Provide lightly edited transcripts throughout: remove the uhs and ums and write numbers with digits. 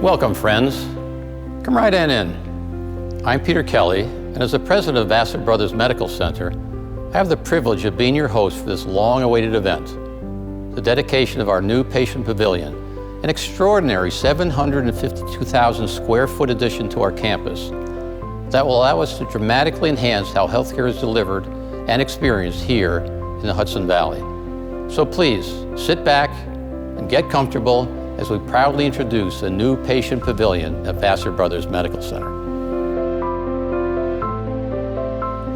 Welcome, friends. Come right on in. I'm Peter Kelly, and as the president of Vassar Brothers Medical Center, I have the privilege of being your host for this long-awaited event, the dedication of our new patient pavilion, an extraordinary 752,000 square foot addition to our campus that will allow us to dramatically enhance how healthcare is delivered and experienced here in the Hudson Valley. So please, sit back and get comfortable as we proudly introduce a new patient pavilion at Vassar Brothers Medical Center.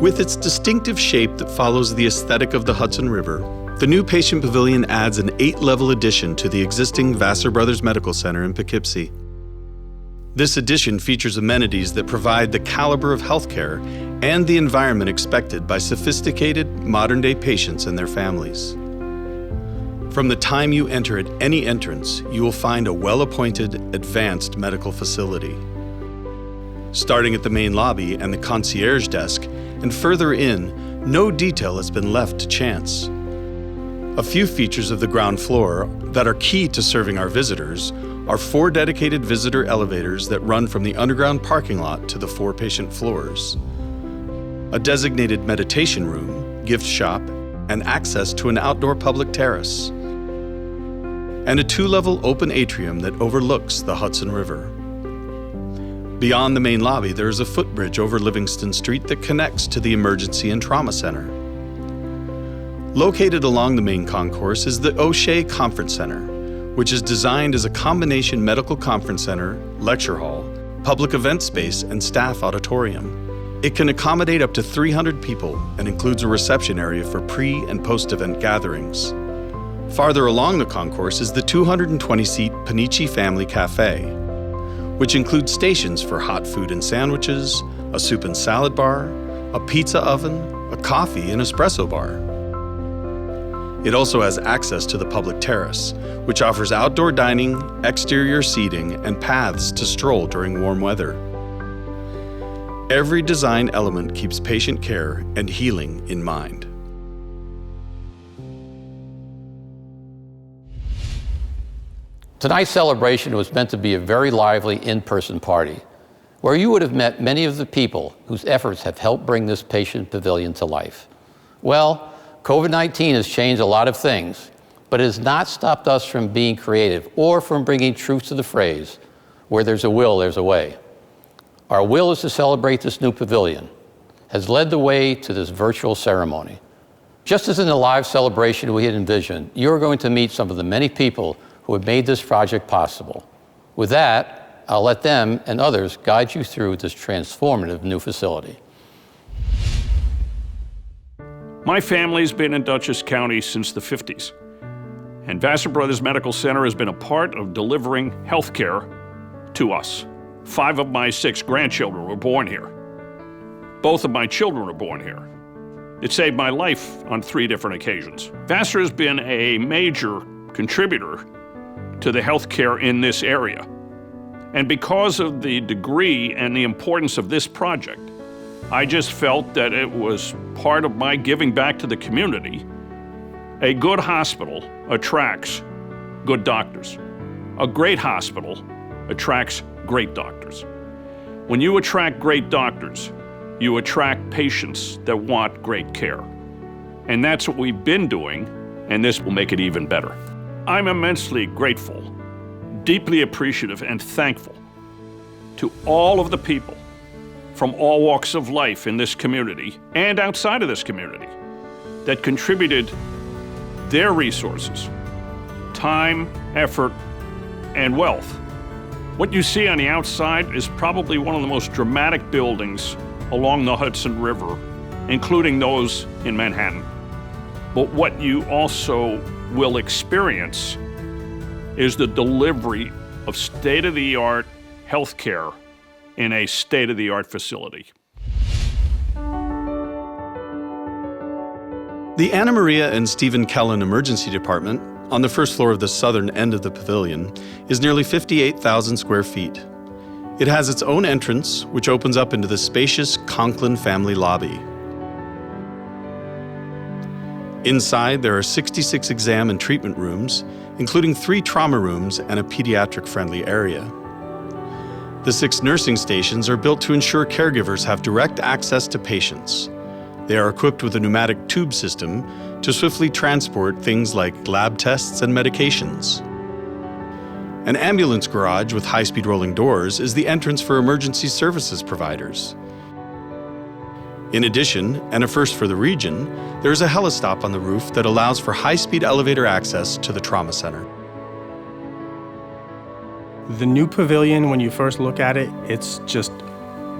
With its distinctive shape that follows the aesthetic of the Hudson River, the new patient pavilion adds an 8-level addition to the existing Vassar Brothers Medical Center in Poughkeepsie. This addition features amenities that provide the caliber of healthcare and the environment expected by sophisticated, modern-day patients and their families. From the time you enter at any entrance, you will find a well-appointed, advanced medical facility. Starting at the main lobby and the concierge desk, and further in, no detail has been left to chance. A few features of the ground floor that are key to serving our visitors are 4 dedicated visitor elevators that run from the underground parking lot to the 4 patient floors, a designated meditation room, gift shop, and access to an outdoor public terrace, and a 2-level open atrium that overlooks the Hudson River. Beyond the main lobby, there is a footbridge over Livingston Street that connects to the Emergency and Trauma Center. Located along the main concourse is the O'Shea Conference Center, which is designed as a combination medical conference center, lecture hall, public event space, and staff auditorium. It can accommodate up to 300 people and includes a reception area for pre- and post-event gatherings. Farther along the concourse is the 220-seat Pavilion Family Cafe, which includes stations for hot food and sandwiches, a soup and salad bar, a pizza oven, a coffee and espresso bar. It also has access to the public terrace, which offers outdoor dining, exterior seating, and paths to stroll during warm weather. Every design element keeps patient care and healing in mind. Tonight's celebration was meant to be a very lively in-person party, where you would have met many of the people whose efforts have helped bring this patient pavilion to life. Well, COVID-19 has changed a lot of things, but it has not stopped us from being creative or from bringing truth to the phrase, where there's a will, there's a way. Our will is to celebrate this new pavilion, has led the way to this virtual ceremony. Just as in the live celebration we had envisioned, you're going to meet some of the many people who have made this project possible. With that, I'll let them and others guide you through this transformative new facility. My family's been in Dutchess County since the 50s, and Vassar Brothers Medical Center has been a part of delivering health care to us. 5 of my 6 grandchildren were born here. Both of my children were born here. It saved my life on 3 different occasions. Vassar has been a major contributor to the health care in this area. And because of the degree and the importance of this project, I just felt that it was part of my giving back to the community. A good hospital attracts good doctors. A great hospital attracts great doctors. When you attract great doctors, you attract patients that want great care. And that's what we've been doing, and this will make it even better. I'm immensely grateful, deeply appreciative, and thankful to all of the people from all walks of life in this community and outside of this community that contributed their resources, time, effort, and wealth. What you see on the outside is probably one of the most dramatic buildings along the Hudson River, including those in Manhattan. But what you also will experience is the delivery of state-of-the-art healthcare in a state-of-the-art facility. The Anna Maria and Stephen Kellen Emergency Department, on the first floor of the southern end of the pavilion, is nearly 58,000 square feet. It has its own entrance, which opens up into the spacious Conklin family lobby. Inside, there are 66 exam and treatment rooms, including 3 trauma rooms and a pediatric-friendly area. The 6 nursing stations are built to ensure caregivers have direct access to patients. They are equipped with a pneumatic tube system to swiftly transport things like lab tests and medications. An ambulance garage with high-speed rolling doors is the entrance for emergency services providers. In addition, and a first for the region, there is a Helistop on the roof that allows for high-speed elevator access to the trauma center. The new pavilion, when you first look at it, it's just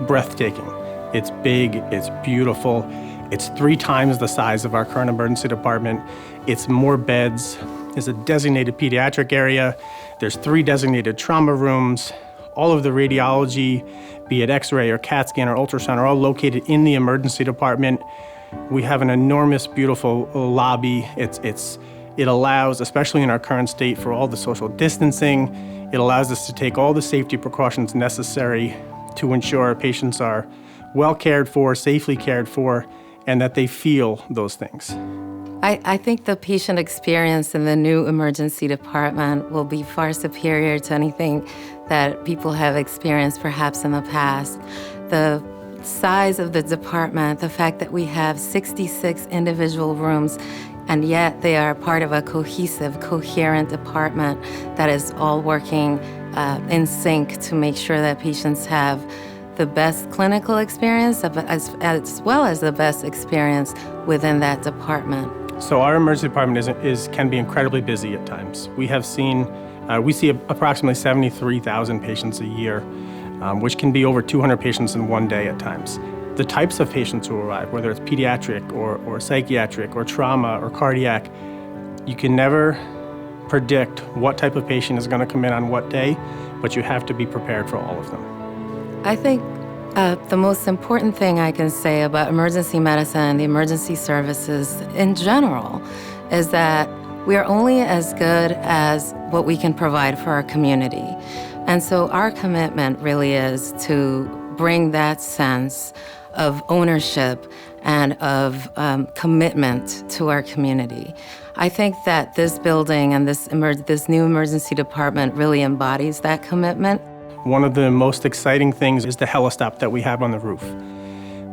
breathtaking. It's big, it's beautiful. It's 3 times the size of our current emergency department. It's more beds. There's a designated pediatric area. There's 3 designated trauma rooms. All of the radiology, be it X-ray or CAT scan or ultrasound, are all located in the emergency department. We have an enormous, beautiful lobby. It allows, especially in our current state, for all the social distancing. It allows us to take all the safety precautions necessary to ensure our patients are well cared for, safely cared for, and that they feel those things. I think the patient experience in the new emergency department will be far superior to anything that people have experienced perhaps in the past. The size of the department, the fact that we have 66 individual rooms, and yet they are part of a cohesive, coherent department that is all working in sync to make sure that patients have the best clinical experience as well as the best experience within that department. So our emergency department can be incredibly busy at times. We see approximately 73,000 patients a year, which can be over 200 patients in one day at times. The types of patients who arrive, whether it's pediatric or psychiatric or trauma or cardiac, you can never predict what type of patient is going to come in on what day, but you have to be prepared for all of them. I think the most important thing I can say about emergency medicine and the emergency services in general is that we are only as good as what we can provide for our community. And so our commitment really is to bring that sense of ownership and of commitment to our community. I think that this building and this new emergency department really embodies that commitment. One of the most exciting things is the Helistop that we have on the roof.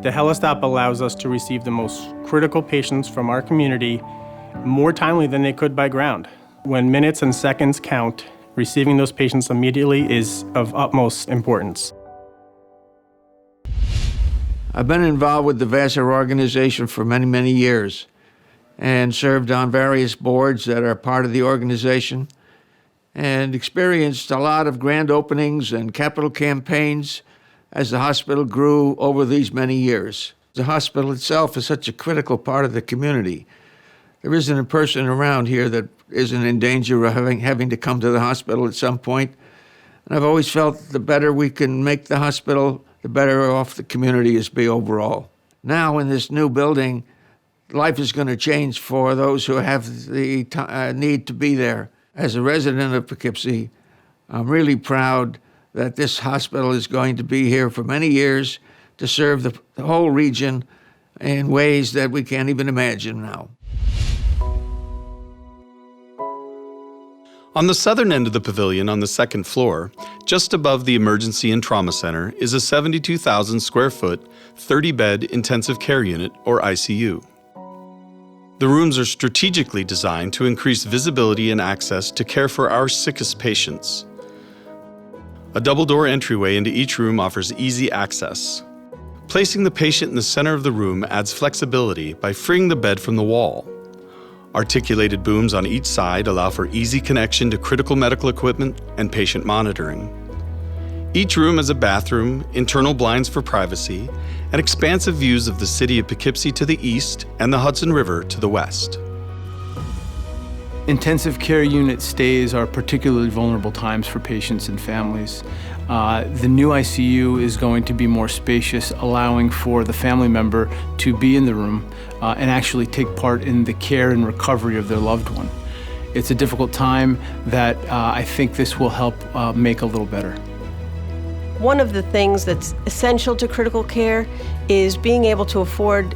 The Helistop allows us to receive the most critical patients from our community more timely than they could by ground. When minutes and seconds count, receiving those patients immediately is of utmost importance. I've been involved with the Vassar organization for many, many years and served on various boards that are part of the organization and experienced a lot of grand openings and capital campaigns as the hospital grew over these many years. The hospital itself is such a critical part of the community. There isn't a person around here that isn't in danger of having to come to the hospital at some point. And I've always felt the better we can make the hospital, the better off the community is be overall. Now in this new building, life is going to change for those who have the need to be there. As a resident of Poughkeepsie, I'm really proud that this hospital is going to be here for many years to serve the whole region in ways that we can't even imagine now. On the southern end of the pavilion on the second floor, just above the Emergency and Trauma Center, is a 72,000 square foot, 30-bed intensive care unit, or ICU. The rooms are strategically designed to increase visibility and access to care for our sickest patients. A double-door entryway into each room offers easy access. Placing the patient in the center of the room adds flexibility by freeing the bed from the wall. Articulated booms on each side allow for easy connection to critical medical equipment and patient monitoring. Each room has a bathroom, internal blinds for privacy, and expansive views of the city of Poughkeepsie to the east and the Hudson River to the west. Intensive care unit stays are particularly vulnerable times for patients and families. The new ICU is going to be more spacious, allowing for the family member to be in the room and actually take part in the care and recovery of their loved one. It's a difficult time that I think this will help make a little better. One of the things that's essential to critical care is being able to afford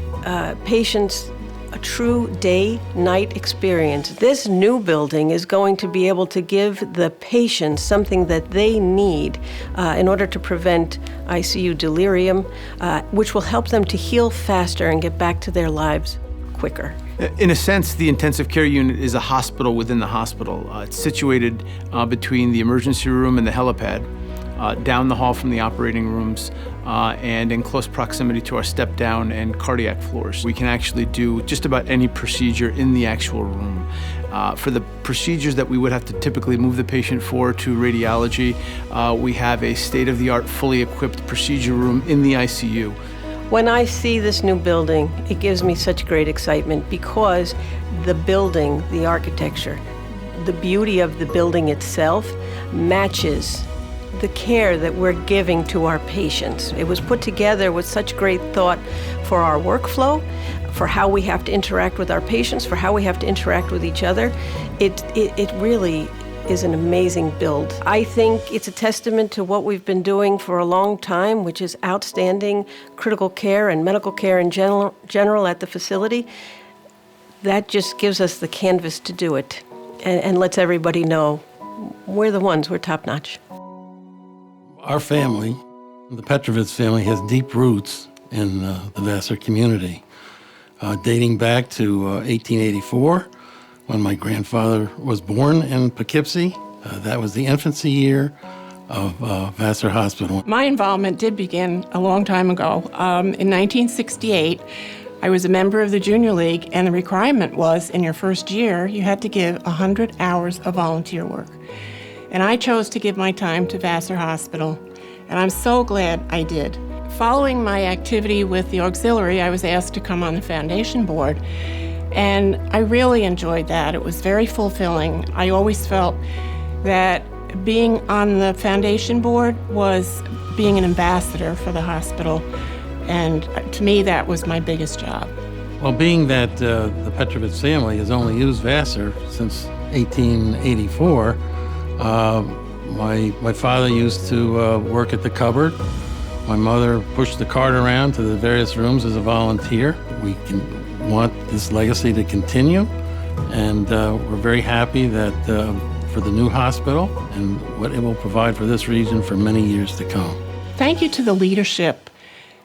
patients a true day-night experience. This new building is going to be able to give the patients something that they need in order to prevent ICU delirium, which will help them to heal faster and get back to their lives quicker. In a sense, the intensive care unit is a hospital within the hospital. It's situated between the emergency room and the helipad, down the hall from the operating rooms, and in close proximity to our step-down and cardiac floors. We can actually do just about any procedure in the actual room. For the procedures that we would have to typically move the patient for to radiology, we have a state-of-the-art, fully equipped procedure room in the ICU. When I see this new building, it gives me such great excitement because the building, the architecture, the beauty of the building itself matches the care that we're giving to our patients. It was put together with such great thought for our workflow, for how we have to interact with our patients, for how we have to interact with each other. It really is an amazing build. I think it's a testament to what we've been doing for a long time, which is outstanding critical care and medical care in general at the facility. That just gives us the canvas to do it and lets everybody know we're the ones, we're top-notch. Our family, the Petrovids family, has deep roots in the Vassar community, dating back to 1884, when my grandfather was born in Poughkeepsie. That was the infancy year of Vassar Hospital. My involvement did begin a long time ago. In 1968, I was a member of the Junior League, and the requirement was, in your first year, you had to give 100 hours of volunteer work. And I chose to give my time to Vassar Hospital, and I'm so glad I did. Following my activity with the auxiliary, I was asked to come on the foundation board, and I really enjoyed that. It was very fulfilling. I always felt that being on the foundation board was being an ambassador for the hospital, and to me, that was my biggest job. Well, being that the Petrovids family has only used Vassar since 1884, my father used to work at the cupboard. My mother pushed the cart around to the various rooms as a volunteer. We want this legacy to continue, and we're very happy that for the new hospital and what it will provide for this region for many years to come. Thank you to the leadership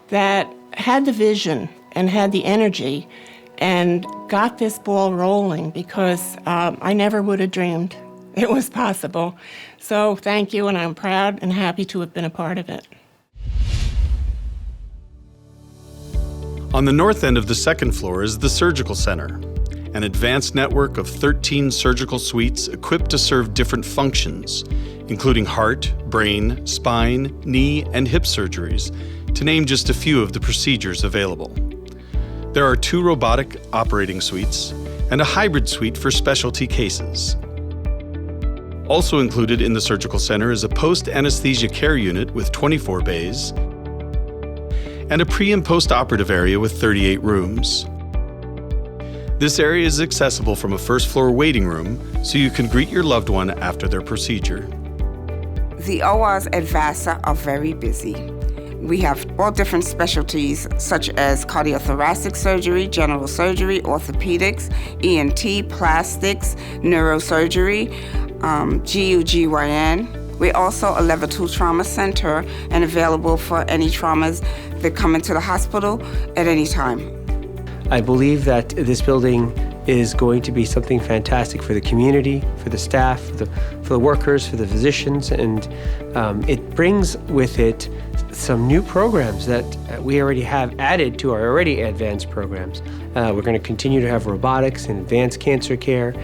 that had the vision and had the energy and got this ball rolling, because I never would have dreamed it was possible. So thank you, and I'm proud and happy to have been a part of it. On the north end of the second floor is the Surgical Center, an advanced network of 13 surgical suites equipped to serve different functions, including heart, brain, spine, knee, and hip surgeries, to name just a few of the procedures available. There are 2 robotic operating suites and a hybrid suite for specialty cases. Also included in the Surgical Center is a post-anesthesia care unit with 24 bays and a pre- and post-operative area with 38 rooms. This area is accessible from a first-floor waiting room, so you can greet your loved one after their procedure. The ORs at Vassar are very busy. We have all different specialties, such as cardiothoracic surgery, general surgery, orthopedics, ENT, plastics, neurosurgery, GYN. We're also a level 2 trauma center and available for any traumas that come into the hospital at any time. I believe that this building is going to be something fantastic for the community, for the staff, for the workers, for the physicians, and it brings with it some new programs that we already have added to our already advanced programs. We're going to continue to have robotics and advanced cancer care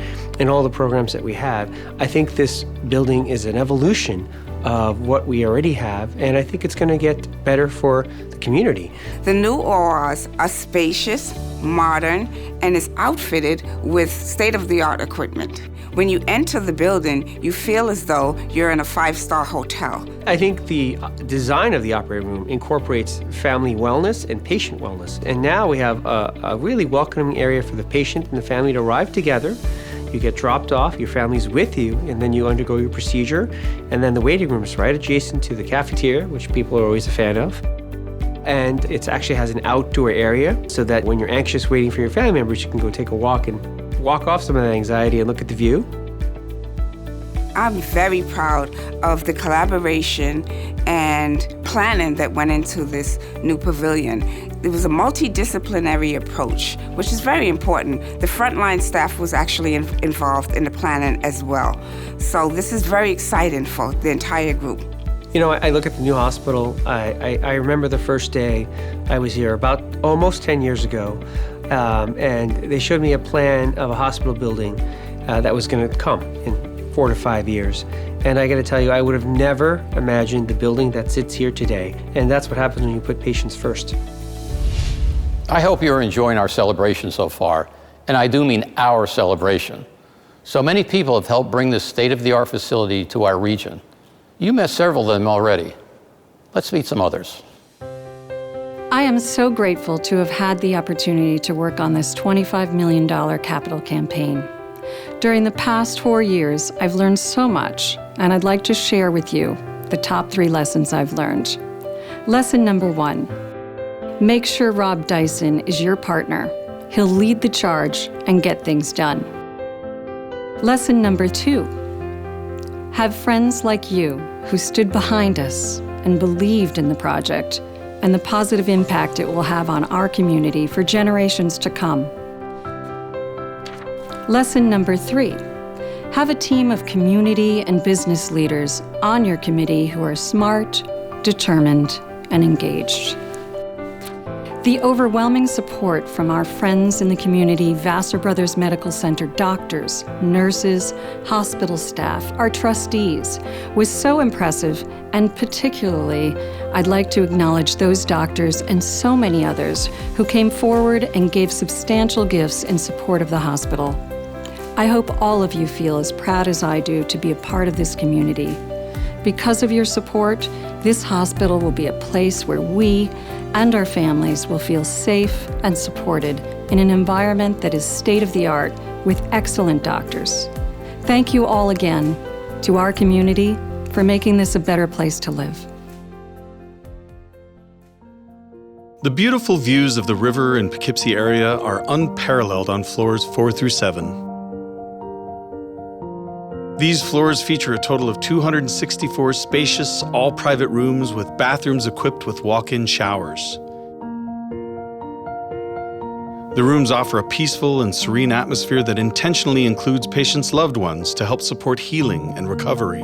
and all the programs that we have. I think this building is an evolution of what we already have, and I think it's going to get better for the community. The new ORs are spacious, modern, and is outfitted with state-of-the-art equipment. When you enter the building, you feel as though you're in a five-star hotel. I think the design of the operating room incorporates family wellness and patient wellness. And now we have a really welcoming area for the patient and the family to arrive together. You get dropped off, your family's with you, and then you undergo your procedure. And then the waiting room is right adjacent to the cafeteria, which people are always a fan of. And it actually has an outdoor area so that when you're anxious waiting for your family members, you can go take a walk and walk off some of that anxiety and look at the view. I'm very proud of the collaboration and planning that went into this new pavilion. It was a multidisciplinary approach, which is very important. The frontline staff was actually involved in the planning as well. So this is very exciting for the entire group. You know, I look at the new hospital. I remember the first day I was here about almost 10 years ago, and they showed me a plan of a hospital building that was going to come in 4 to 5 years. And I got to tell you, I would have never imagined the building that sits here today. And that's what happens when you put patients first. I hope you're enjoying our celebration so far, and I do mean our celebration. So many people have helped bring this state-of-the-art facility to our region. You met several of them already. Let's meet some others. I am so grateful to have had the opportunity to work on this $25 million capital campaign. During the past 4 years, I've learned so much, and I'd like to share with you the top 3 lessons I've learned. Lesson number 1, make sure Rob Dyson is your partner. He'll lead the charge and get things done. Lesson number 2, have friends like you who stood behind us and believed in the project and the positive impact it will have on our community for generations to come. Lesson number 3, have a team of community and business leaders on your committee who are smart, determined, and engaged. The overwhelming support from our friends in the community, Vassar Brothers Medical Center doctors, nurses, hospital staff, our trustees, was so impressive, and particularly, I'd like to acknowledge those doctors and so many others who came forward and gave substantial gifts in support of the hospital. I hope all of you feel as proud as I do to be a part of this community. Because of your support, this hospital will be a place where we and our families will feel safe and supported in an environment that is state-of-the-art with excellent doctors. Thank you all again to our community for making this a better place to live. The beautiful views of the river and Poughkeepsie area are unparalleled on floors 4 through 7. These floors feature a total of 264 spacious, all-private rooms with bathrooms equipped with walk-in showers. The rooms offer a peaceful and serene atmosphere that intentionally includes patients' loved ones to help support healing and recovery.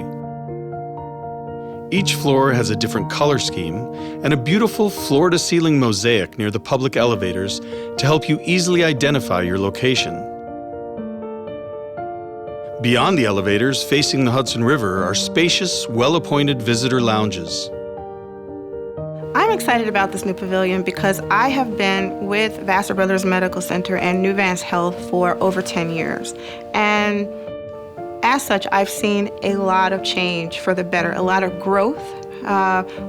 Each floor has a different color scheme and a beautiful floor-to-ceiling mosaic near the public elevators to help you easily identify your location. Beyond the elevators, facing the Hudson River, are spacious, well-appointed visitor lounges. I'm excited about this new pavilion because I have been with Vassar Brothers Medical Center and New Vance Health for over 10 years. And as such, I've seen a lot of change for the better, a lot of growth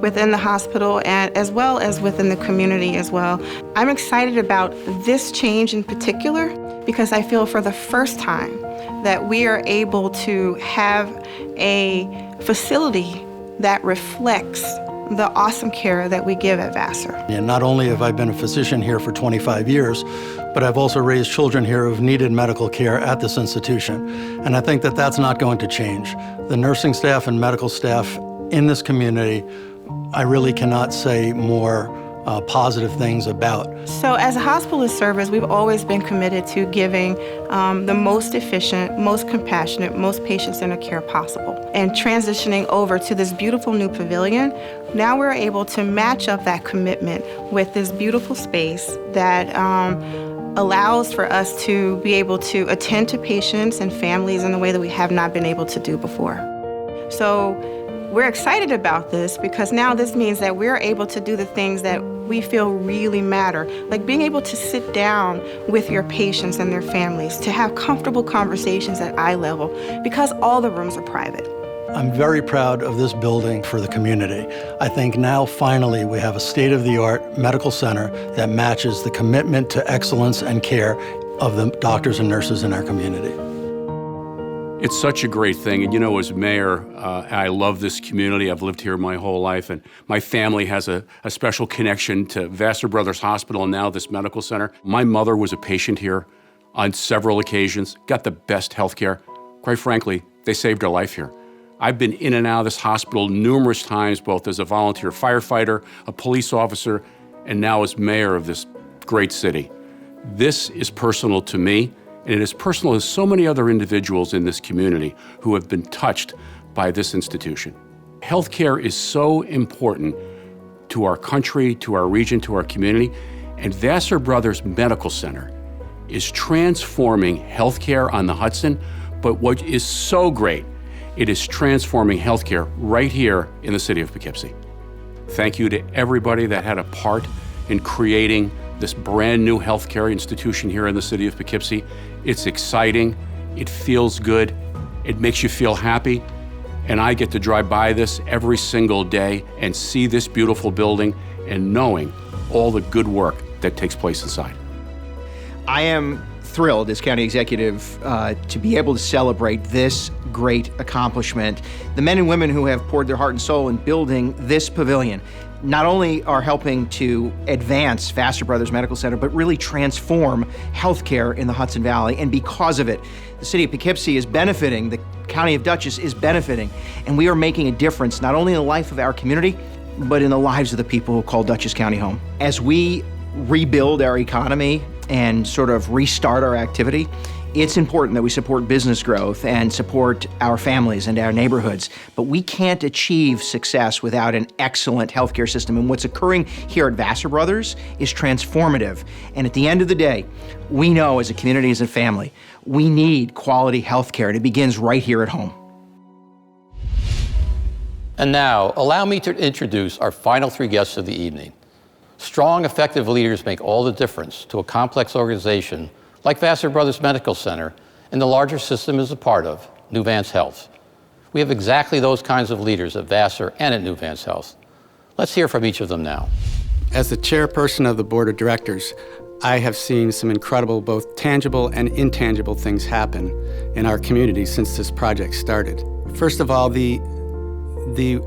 within the hospital and as well as within the community as well. I'm excited about this change in particular because I feel for the first time that we are able to have a facility that reflects the awesome care that we give at Vassar. And not only have I been a physician here for 25 years, but I've also raised children here who've needed medical care at this institution. And I think that that's not going to change. The nursing staff and medical staff in this community, I really cannot say more positive things about. So as a hospitalist service, we've always been committed to giving the most efficient, most compassionate, most patient-centered care possible. And transitioning over to this beautiful new pavilion, now we're able to match up that commitment with this beautiful space that allows for us to be able to attend to patients and families in a way that we have not been able to do before. So We're excited about this because now this means that we're able to do the things that we feel really matter, like being able to sit down with your patients and their families, to have comfortable conversations at eye level, because all the rooms are private. I'm very proud of this building for the community. I think now finally we have a state-of-the-art medical center that matches the commitment to excellence and care of the doctors and nurses in our community. It's such a great thing, and as mayor, I love this community. I've lived here my whole life, and my family has a special connection to Vassar Brothers Hospital and now this medical center. My mother was a patient here on several occasions, got the best health care. Quite frankly, they saved her life here. I've been in and out of this hospital numerous times, both as a volunteer firefighter, a police officer, and now as mayor of this great city. This is personal to me, and it is personal to so many other individuals in this community who have been touched by this institution. Healthcare is so important to our country, to our region, to our community, and Vassar Brothers Medical Center is transforming healthcare on the Hudson, but what is so great, it is transforming healthcare right here in the city of Poughkeepsie. Thank you to everybody that had a part in creating this brand new healthcare institution here in the city of Poughkeepsie. It's exciting, it feels good, it makes you feel happy, and I get to drive by this every single day and see this beautiful building and knowing all the good work that takes place inside. I am thrilled as county executive to be able to celebrate this great accomplishment. The men and women who have poured their heart and soul in building this pavilion not only are helping to advance Vassar Brothers Medical Center, but really transform healthcare in the Hudson Valley. And because of it, the city of Poughkeepsie is benefiting, the county of Dutchess is benefiting, and we are making a difference not only in the life of our community, but in the lives of the people who call Dutchess County home. As we rebuild our economy and sort of restart our activity, it's important that we support business growth and support our families and our neighborhoods. But we can't achieve success without an excellent healthcare system. And what's occurring here at Vassar Brothers is transformative. And at the end of the day, we know as a community, as a family, we need quality healthcare, and it begins right here at home. And now, allow me to introduce our final three guests of the evening. Strong, effective leaders make all the difference to a complex organization like Vassar Brothers Medical Center and the larger system is a part of, New Vance Health. We have exactly those kinds of leaders at Vassar and at New Vance Health. Let's hear from each of them now. As the chairperson of the board of directors, I have seen some incredible, both tangible and intangible things happen in our community since this project started. First of all, the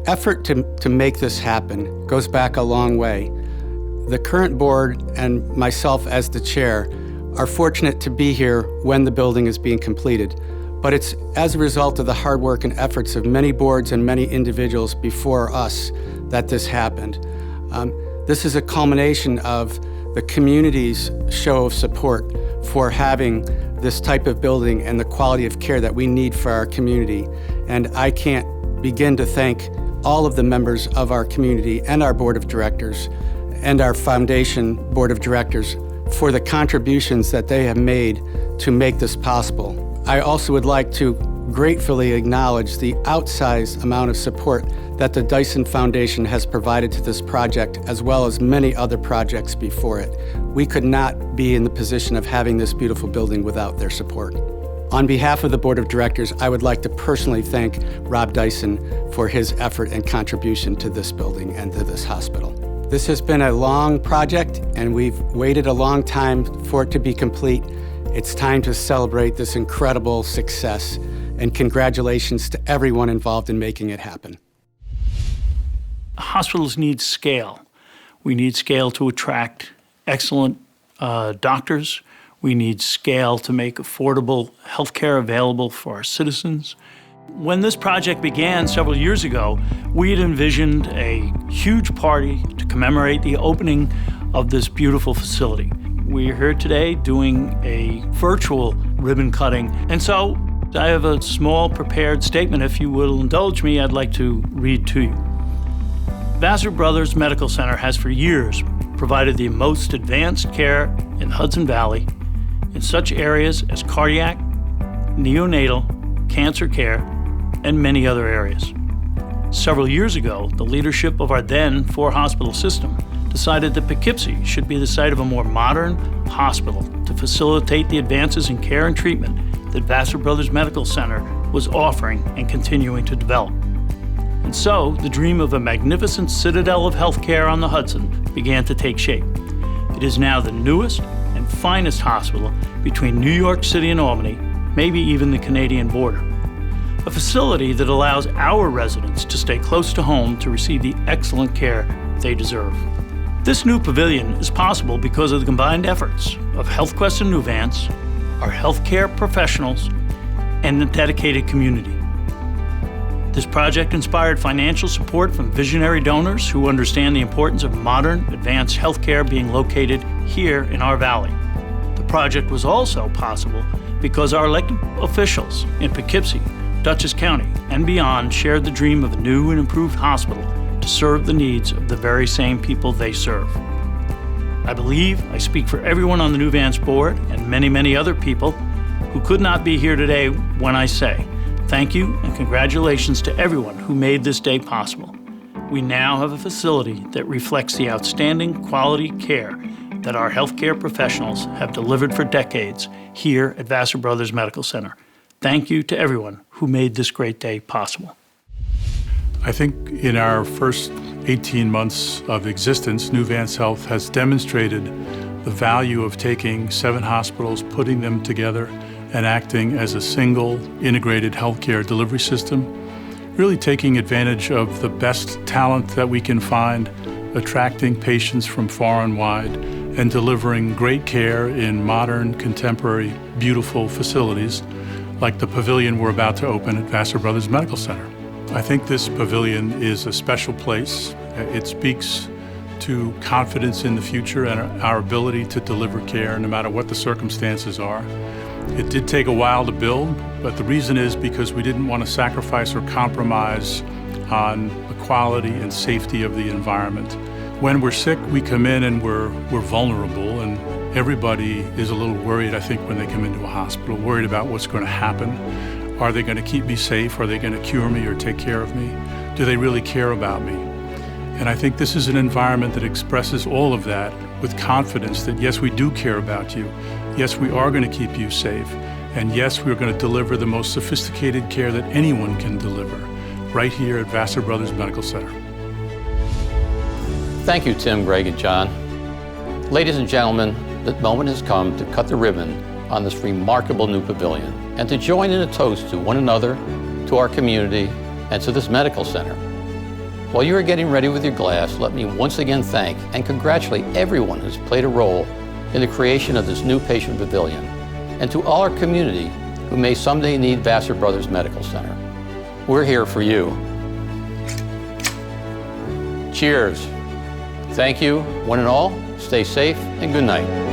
effort to make this happen goes back a long way. The current board and myself as the chair are fortunate to be here when the building is being completed, but it's as a result of the hard work and efforts of many boards and many individuals before us that this happened. This is a culmination of the community's show of support for having this type of building and the quality of care that we need for our community. And I can't begin to thank all of the members of our community and our board of directors and our foundation board of directors for the contributions that they have made to make this possible. I also would like to gratefully acknowledge the outsized amount of support that the Dyson Foundation has provided to this project, as well as many other projects before it. We could not be in the position of having this beautiful building without their support. On behalf of the Board of Directors, I would like to personally thank Rob Dyson for his effort and contribution to this building and to this hospital. This has been a long project, and we've waited a long time for it to be complete. It's time to celebrate this incredible success, and congratulations to everyone involved in making it happen. Hospitals need scale. We need scale to attract excellent doctors. We need scale to make affordable health care available for our citizens. When this project began several years ago, we had envisioned a huge party to commemorate the opening of this beautiful facility. We're here today doing a virtual ribbon cutting, and so I have a small prepared statement. If you will indulge me, I'd like to read to you. Vassar Brothers Medical Center has for years provided the most advanced care in Hudson Valley in such areas as cardiac, neonatal, cancer care, and many other areas. Several years ago, the leadership of our then 4-hospital system decided that Poughkeepsie should be the site of a more modern hospital to facilitate the advances in care and treatment that Vassar Brothers Medical Center was offering and continuing to develop. And so, the dream of a magnificent citadel of healthcare on the Hudson began to take shape. It is now the newest and finest hospital between New York City and Albany, maybe even the Canadian border. A facility that allows our residents to stay close to home to receive the excellent care they deserve. This new pavilion is possible because of the combined efforts of HealthQuest and Nuvance, our healthcare professionals, and the dedicated community. This project inspired financial support from visionary donors who understand the importance of modern, advanced healthcare being located here in our valley. The project was also possible because our elected officials in Poughkeepsie, Dutchess County, and beyond shared the dream of a new and improved hospital to serve the needs of the very same people they serve. I believe I speak for everyone on the Nuvance board and many, many other people who could not be here today when I say thank you and congratulations to everyone who made this day possible. We now have a facility that reflects the outstanding quality care that our healthcare professionals have delivered for decades here at Vassar Brothers Medical Center. Thank you to everyone who made this great day possible. I think in our first 18 months of existence, Nuvance Health has demonstrated the value of taking 7 hospitals, putting them together, and acting as a single integrated healthcare delivery system, really taking advantage of the best talent that we can find, attracting patients from far and wide, and delivering great care in modern, contemporary, beautiful facilities like the pavilion we're about to open at Vassar Brothers Medical Center. I think this pavilion is a special place. It speaks to confidence in the future and our ability to deliver care no matter what the circumstances are. It did take a while to build, but the reason is because we didn't want to sacrifice or compromise on the quality and safety of the environment. When we're sick, we come in and we're vulnerable, and everybody is a little worried, I think, when they come into a hospital, worried about what's going to happen. Are they going to keep me safe? Are they going to cure me or take care of me? Do they really care about me? And I think this is an environment that expresses all of that with confidence that yes, we do care about you. Yes, we are going to keep you safe. And yes, we're going to deliver the most sophisticated care that anyone can deliver right here at Vassar Brothers Medical Center. Thank you, Tim, Greg, and John. Ladies and gentlemen, the moment has come to cut the ribbon on this remarkable new pavilion and to join in a toast to one another, to our community, and to this medical center. While you are getting ready with your glass, let me once again thank and congratulate everyone who's played a role in the creation of this new patient pavilion, and to all our community who may someday need Vassar Brothers Medical Center. We're here for you. Cheers. Thank you, one and all. Stay safe and good night.